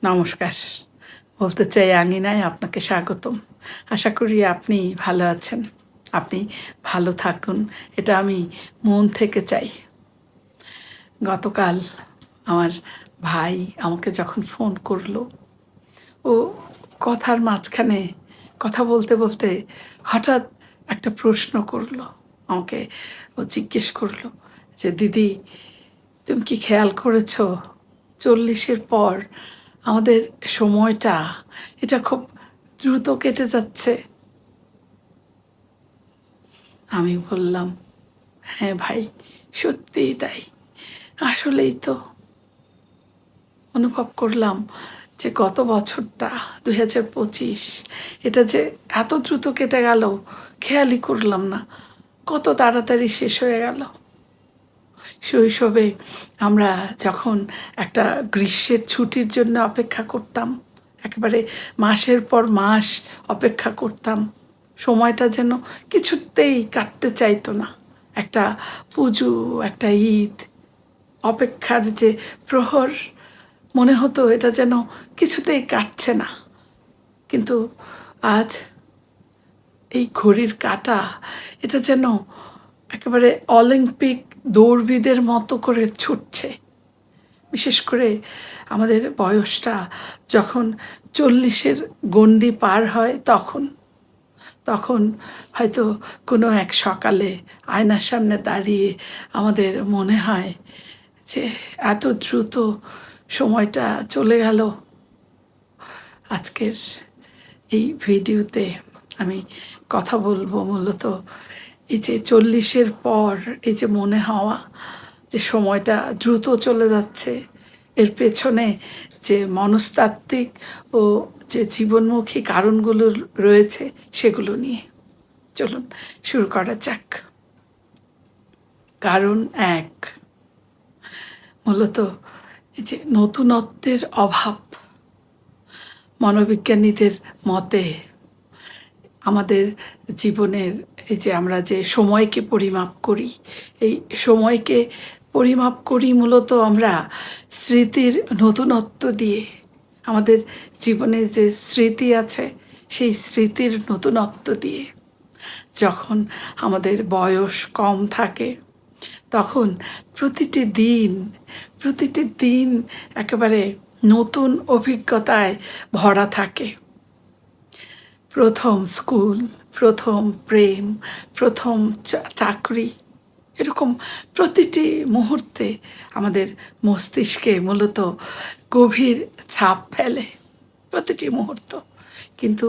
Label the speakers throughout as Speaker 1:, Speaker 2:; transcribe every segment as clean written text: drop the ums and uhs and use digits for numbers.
Speaker 1: নমস্কার। বলতে চাই আঙিনায় আপনাকে স্বাগতম। আশা করি আপনি ভালো আছেন। আপনি ভালো থাকুন, এটা আমি মন থেকে চাই। গতকাল আমার ভাই আমাকে যখন ফোন করলো, ও কথার মাঝখানে কথা বলতে বলতে হঠাৎ একটা প্রশ্ন করলো আমাকে। ও জিজ্ঞেস করলো যে, "দিদি, তুমি কি খেয়াল করেছো 40-এর পর আমাদের সময়টা এটা খুব দ্রুত কেটে যাচ্ছে?" আমি বললাম, "হ্যাঁ ভাই, সত্যিই তাই। আসলেই তো অনুভব করলাম যে গত বছরটা 2025 এটা যে এত দ্রুত কেটে গেল, খেয়ালই করলাম না। কত তাড়াতাড়ি শেষ হয়ে গেল।" শৈশবে আমরা যখন একটা গ্রীষ্মের ছুটির জন্য অপেক্ষা করতাম, একেবারে মাসের পর মাস অপেক্ষা করতাম, সময়টা যেন কিছুতেই কাটতে চাইতো না। একটা পুজো, একটা ঈদ, অপেক্ষার যে প্রহর, মনে হতো এটা যেন কিছুতেই কাটছে না। কিন্তু আজ এই ঘড়ির কাঁটা এটা যেন একেবারে অলিম্পিক দৌড়বিদের মতো করে ছুটছে। বিশেষ করে আমাদের বয়সটা যখন 40-এর গণ্ডি পার হয় তখন হয়তো কোনো এক সকালে আয়নার সামনে দাঁড়িয়ে আমাদের মনে হয় যে এত দ্রুত সময়টা চলে গেল। আজকের এই ভিডিওতে আমি কথা বলবো মূলত এই যে 40-এর পর এই যে মনে হওয়া যে সময়টা দ্রুত চলে যাচ্ছে, এর পেছনে যে মনস্তাত্ত্বিক ও যে জীবনমুখী কারণগুলো রয়েছে সেগুলো নিয়ে চলুন শুরু করা যাক। কারণ এক, মূলত এই যে নতুনত্বের অভাব। মনোবিজ্ঞানীদের মতে আমাদের জীবনের এই যে আমরা যে সময়কে পরিমাপ করি, এই সময়কে পরিমাপ করি মূলত আমরা স্মৃতির নতুনত্ব দিয়ে। আমাদের জীবনে যে স্মৃতি আছে সেই স্মৃতির নতুনত্ব দিয়ে। যখন আমাদের বয়স কম থাকে তখন প্রতিটি দিন একেবারে নতুন অভিজ্ঞতায় ভরা থাকে। প্রথম স্কুল, প্রথম প্রেম, প্রথম চাকরি, এরকম প্রতিটি মুহূর্তে আমাদের মস্তিষ্কে মূলত গভীর ছাপ ফেলে, প্রতিটি মুহূর্ত। কিন্তু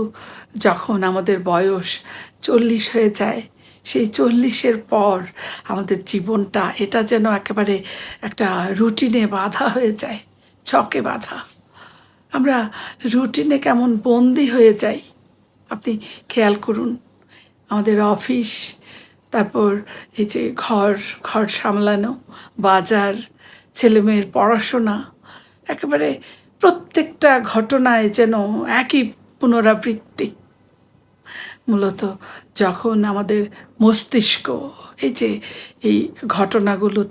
Speaker 1: যখন আমাদের বয়স 40 হয়ে যায়, সেই 40-এর পর আমাদের জীবনটা এটা যেন একেবারে একটা রুটিনে বাঁধা হয়ে যায়, ছকে বাঁধা। আমরা রুটিনে কেমন বন্দি হয়ে যাই। আপনি খেয়াল করুন, আমাদের অফিস, তারপর এই যে ঘর সামলানো, বাজার, ছেলেমেয়ের পড়াশোনা, একেবারে প্রত্যেকটা ঘটনায় যেন একই পুনরাবৃত্তি। মূলত যখন আমাদের মস্তিষ্ক এই যে এই ঘটনাগুলো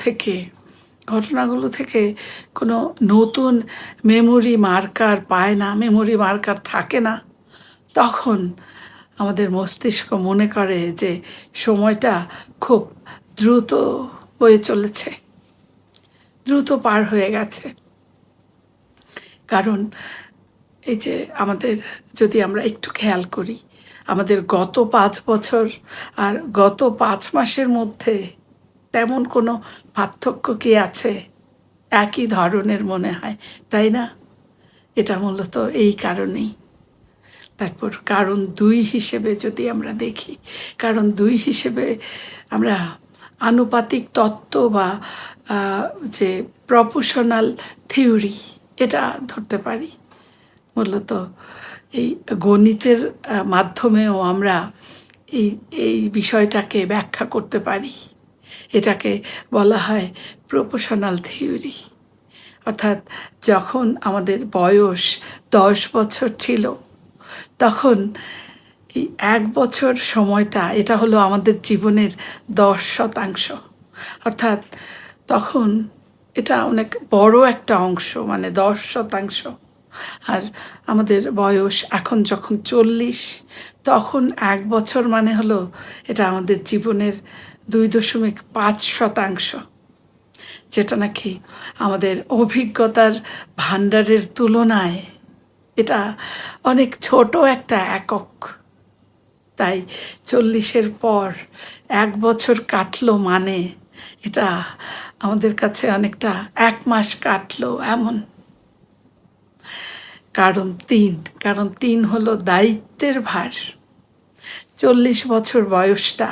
Speaker 1: থেকে কোনো নতুন মেমোরি মার্কার পায় না, মেমোরি মার্কার থাকে না, তখন আমাদের মস্তিষ্ক মনে করে যে সময়টা খুব দ্রুত বয়ে চলেছে, দ্রুত পার হয়ে গেছে। কারণ এই যে আমাদের, যদি আমরা একটু খেয়াল করি, আমাদের গত 5 বছর আর গত 5 মাসের মধ্যে তেমন কোনো পার্থক্য কি আছে? একই ধরনের মনে হয়, তাই না? এটা মূলত এই কারণেই। তারপর কারণ 2 হিসেবে যদি আমরা দেখি, কারণ 2 হিসেবে আমরা আনুপাতিক তত্ত্ব বা যে প্রপোর্শনাল থিওরি এটা ধরতে পারি। মূলত এই গণিতের মাধ্যমেও আমরা এই বিষয়টাকে ব্যাখ্যা করতে পারি। এটাকে বলা হয় প্রপোর্শনাল থিওরি। অর্থাৎ যখন আমাদের বয়স 10 বছর ছিল, তখন এই 1 বছর সময়টা এটা হলো আমাদের জীবনের 10%। অর্থাৎ তখন এটা অনেক বড় একটা অংশ, মানে 10%। আর আমাদের বয়স এখন যখন 40, তখন 1 বছর মানে হলো এটা আমাদের জীবনের 2.5%, যেটা নাকি আমাদের অভিজ্ঞতার ভাণ্ডারের তুলনায় এটা অনেক ছোট একটা একক। তাই 40-এর পর 1 বছর কাটলো মানে এটা আমাদের কাছে অনেকটা 1 মাস কাটলো এমন। কারণ 3 হলো দায়িত্বের ভার। 40 বছর বয়সটা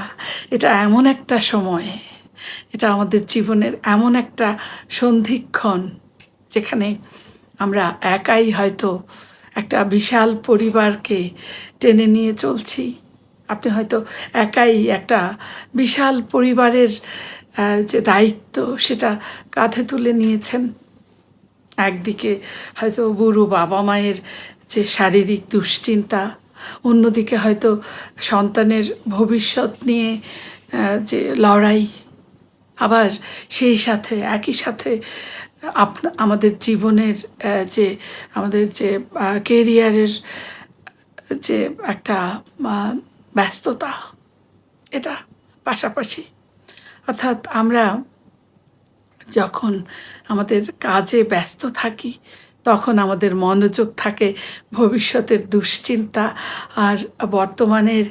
Speaker 1: এটা এমন একটা সময়, এটা আমাদের জীবনের এমন একটা সন্ধিক্ষণ যেখানে আমরা একাই হয়তো একটা বিশাল পরিবারকে টেনে নিয়ে চলছি। আপনি হয়তো একাই একটা বিশাল পরিবারের যে দায়িত্ব সেটা কাঁধে তুলে নিয়েছেন। একদিকে হয়তো বুড়ো বাবা মায়ের যে শারীরিক দুশ্চিন্তা, অন্যদিকে হয়তো সন্তানের ভবিষ্যৎ নিয়ে যে লড়াই, আবার সেই সাথে একই সাথে আমাদের জীবনের আমাদের যে কেরিয়ারের যে একটা ব্যস্ততা, এটা পাশাপাশি। অর্থাৎ আমরা যখন আমাদের কাজে ব্যস্ত থাকি তখন আমাদের মনোযোগ থাকে ভবিষ্যতের দুশ্চিন্তা আর বর্তমানের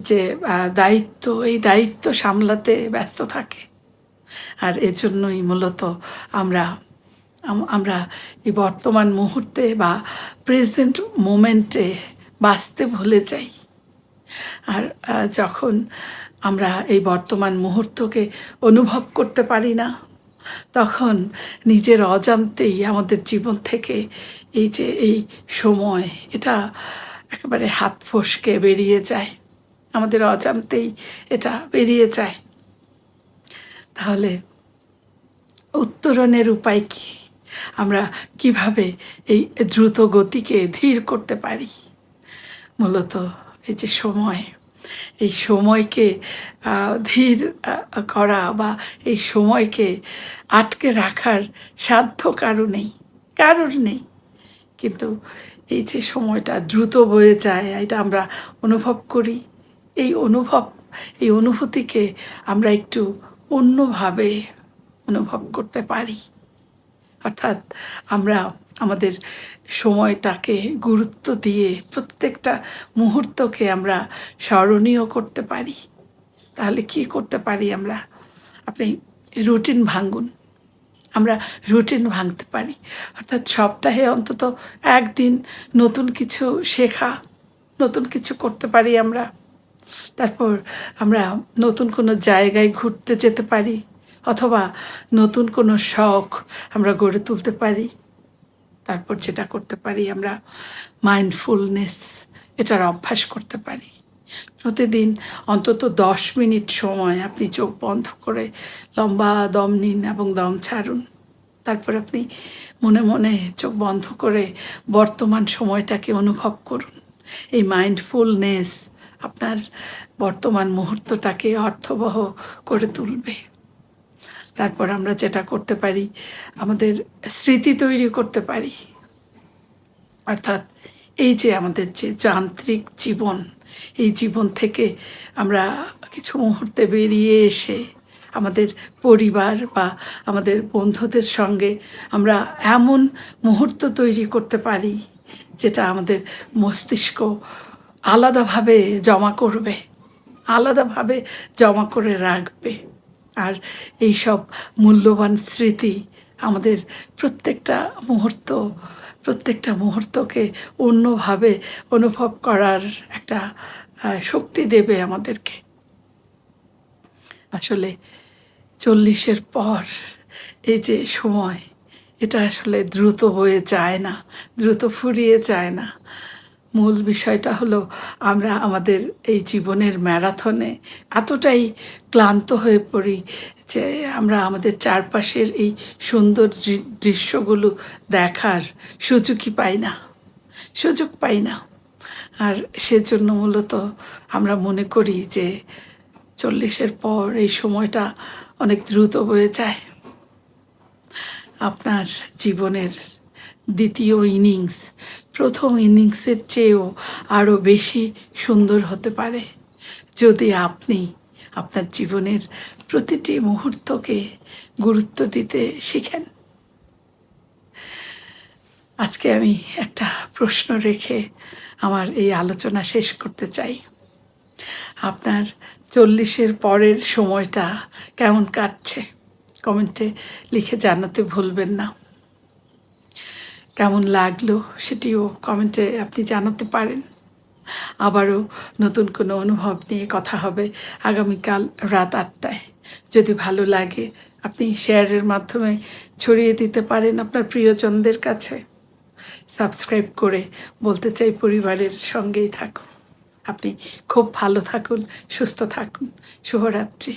Speaker 1: যে দায়িত্ব, এই দায়িত্ব সামলাতে ব্যস্ত থাকে। আর এজন্যই মূলত আমরা আমরা এই বর্তমান মুহূর্তে বা প্রেজেন্ট মোমেন্টে বাঁচতে ভুলে যাই। আর যখন আমরা এই বর্তমান মুহূর্তকে অনুভব করতে পারি না, তখন নিজের অজান্তেই আমাদের জীবন থেকে এই সময় এটা একেবারে হাত ফসকে বেরিয়ে যায়, আমাদের অজান্তেই এটা বেরিয়ে যায়। তাহলে উত্তরণের উপায় কি? আমরা কিভাবে এই দ্রুত গতিকে ধীর করতে পারি? মূলত এই যে সময়, এই সময়কে ধীর করা বা এই সময়কে আটকে রাখার সাধ্য কারোর নেই। কিন্তু এই যে সময়টা দ্রুত বয়ে যায়, এটা আমরা অনুভব করি। এই অনুভূতিকে আমরা একটু অন্যভাবে অনুভব করতে পারি। অর্থাৎ আমরা আমাদের সময়টাকে গুরুত্ব দিয়ে প্রত্যেকটা মুহূর্তকে আমরা স্মরণীয় করতে পারি। তাহলে কি করতে পারি আমরা? আপনি রুটিন ভাঙুন। আমরা রুটিন ভাঙতে পারি। অর্থাৎ সপ্তাহে অন্তত 1 দিন নতুন কিছু শেখা, নতুন কিছু করতে পারি আমরা। তারপর আমরা নতুন কোনো জায়গায় ঘুরতে যেতে পারি, অথবা নতুন কোনো শখ আমরা গড়ে তুলতে পারি। তারপর যেটা করতে পারি আমরা মাইন্ডফুলনেস, এটার অভ্যাস করতে পারি। প্রতিদিন অন্তত 10 মিনিট সময় আপনি চোখ বন্ধ করে লম্বা দম নিন এবং দম ছাড়ুন। তারপর আপনি মনে মনে চোখ বন্ধ করে বর্তমান সময়টাকে অনুভব করুন। এই মাইন্ডফুলনেস আপনার বর্তমান মুহূর্তটাকে অর্থবহ করে তুলবে। তারপর আমরা যেটা করতে পারি, আমাদের স্মৃতি তৈরি করতে পারি। অর্থাৎ এই যে আমাদের যে যান্ত্রিক জীবন, এই জীবন থেকে আমরা কিছু মুহূর্তে বেরিয়ে এসে আমাদের পরিবার বা আমাদের বন্ধুদের সঙ্গে আমরা এমন মুহূর্ত তৈরি করতে পারি যেটা আমাদের মস্তিষ্ক আলাদাভাবে জমা করে রাখবে। আর এই সব মূল্যবান স্মৃতি আমাদের প্রত্যেকটা মুহূর্তকে অন্যভাবে অনুভব করার একটা শক্তি দেবে আমাদেরকে। আসলে 40-এর পর এই যে সময়, এটা আসলে দ্রুত বয়ে যায় না, দ্রুত ফুরিয়ে যায় না। মূল বিষয়টা হলো আমরা আমাদের এই জীবনের ম্যারাথনে এতটাই ক্লান্ত হয়ে পড়ি যে আমরা আমাদের চারপাশের এই সুন্দর দৃশ্যগুলো দেখার সুযোগ পাই না। আর সেজন্য মূলত আমরা মনে করি যে 40-এর পর এই সময়টা অনেক দ্রুত বয়ে যায়। আপনার জীবনের দ্বিতীয় ইনিংস প্রথম ইনিংসের চেয়েও আরও বেশি সুন্দর হতে পারে যদি আপনি আপনার জীবনের প্রতিটি মুহূর্তকে গুরুত্ব দিতে শিখেন। আজকে আমি একটা প্রশ্ন রেখে আমার এই আলোচনা শেষ করতে চাই। আপনার 40-এর পরের সময়টা কেমন কাটছে কমেন্টে লিখে জানাতে ভুলবেন না। কেমন লাগলো সেটিও কমেন্টে আপনি জানাতে পারেন। আবারও নতুন কোনো অনুভব নিয়ে কথা হবে আগামীকাল রাত 8টায়। যদি ভালো লাগে আপনি শেয়ারের মাধ্যমে ছড়িয়ে দিতে পারেন আপনার প্রিয়জনদের কাছে। সাবস্ক্রাইব করে বলতে চাই পরিবারের সঙ্গেই থাকুন। আপনি খুব ভালো থাকুন, সুস্থ থাকুন। শুভরাত্রি।